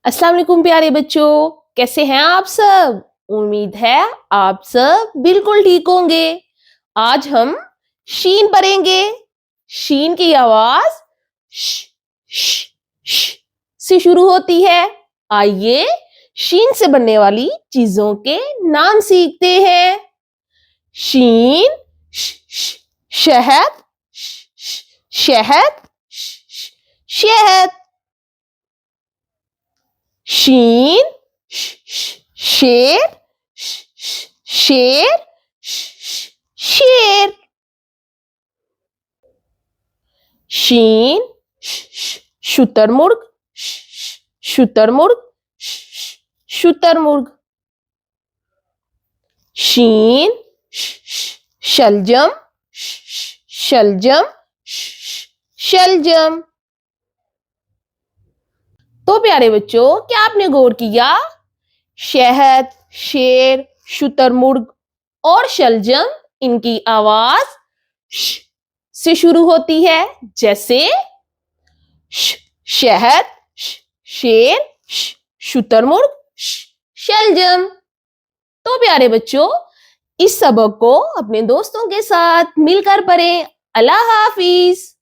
अस्सलाम वालेकुम प्यारे बच्चों, कैसे हैं आप सब? उम्मीद है आप सब बिल्कुल ठीक होंगे। आज हम शीन पढ़ेंगे। शीन की आवाज श, श, श से शुरू होती है। आइए शीन से बनने वाली चीजों के नाम सीखते हैं। शीन शहद, शहद, शहद। शीन शेर, शेर, शेर। शीन शुतुरमुर्ग, शुतुरमुर्ग, शुतुरमुर्ग। शीन शलजम, शलजम, शलजम। तो प्यारे बच्चों, क्या आपने गौर किया? शहद, शेर, शुतुरमुर्ग और शलजम, इनकी आवाज श से शुरू होती है। जैसे शहद, शेर, शुतुरमुर्ग, शलजम। तो प्यारे बच्चों, इस सबक को अपने दोस्तों के साथ मिलकर पढ़ें। अल्लाह हाफिज।